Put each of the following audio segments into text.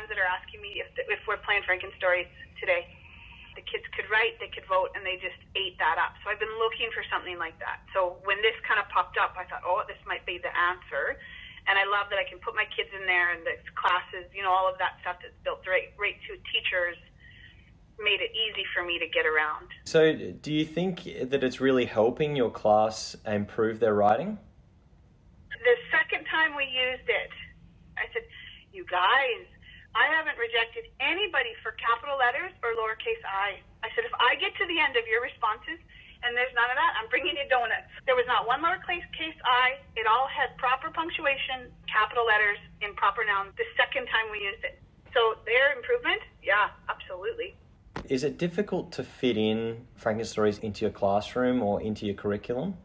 friends that are asking me if we're playing Frankenstories today. The kids could write, they could vote, and they just ate that up. So I've been looking for something like that. So when this kind of popped up, I thought, oh, this might be the answer. And I love that I can put my kids in there and the classes, all of that stuff that's built right to teachers made it easy for me to get around. So do you think that it's really helping your class improve their writing? The second time we used it, I said, you guys, I haven't rejected anybody for capital letters or lowercase I. I said, if I get to the end of your responses and there's none of that, I'm bringing you donuts. There was not one lowercase I. It all had proper punctuation, capital letters in proper nouns the second time we used it. So their improvement, yeah, absolutely. Is it difficult to fit in Frankenstories into your classroom or into your curriculum?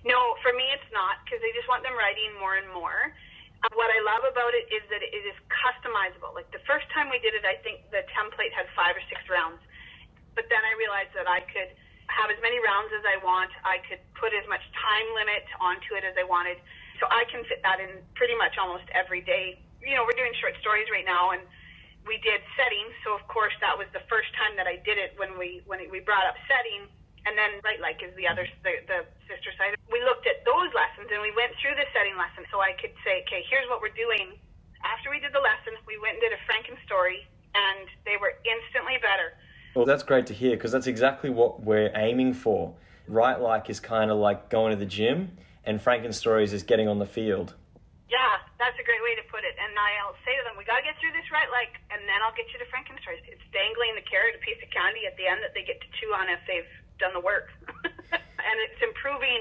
No, for me it's not, because I just want them writing more and more. What I love about it is that it is customizable. Like the first time we did it, I think the template had 5 or 6 rounds. But then I realized that I could have as many rounds as I want. I could put as much time limit onto it as I wanted. So I can fit that in pretty much almost every day. We're doing short stories right now, and we did setting. So of course that was the first time that I did it when we brought up setting. And then Right Like is the sister side. We looked at those lessons and we went through the setting lesson. So I could say, okay, here's what we're doing. After we did the lesson, we went and did a Frankenstory, and they were instantly better. Well, that's great to hear, because that's exactly what we're aiming for. Right Like is kind of like going to the gym, and Frankenstories is getting on the field. Yeah, that's a great way to put it. And I'll say to them, we got to get through this Right Like, and then I'll get you to Frankenstories. It's dangling the carrot, a piece of candy at the end that they get to chew on if they've done the work. And it's improving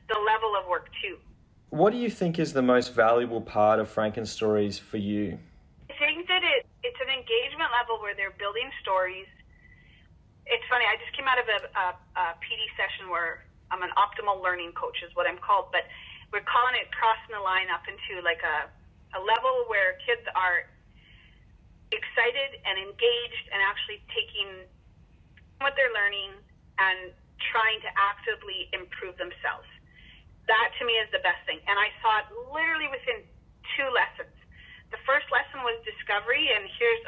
the level of work too. What do you think is the most valuable part of Frankenstories for you? I think that it's an engagement level where they're building stories. It's funny, I just came out of a PD session where I'm an optimal learning coach is what I'm called, but we're calling it crossing the line up into like a level where kids are excited and engaged and actually taking what they're learning and trying to actively improve themselves. That to me is the best thing. And I saw it literally within 2 lessons. The first lesson was discovery, and here's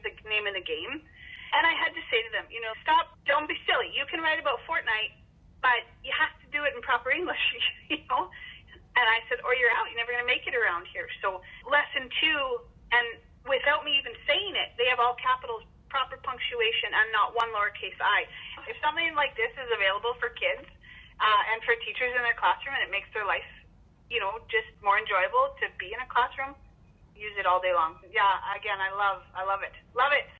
the name of the game. And I had to say to them, stop, don't be silly. You can write about Fortnite, but you have to do it in proper English, And I said, or you're out. You're never going to make it around here. So lesson 2, and without me even saying it, they have all capitals, proper punctuation, and not one lowercase I. If something like this is available for kids and for teachers in their classroom, and it makes their life, just more enjoyable to be in a classroom, use it all day long. Yeah, again, I love it. Love it.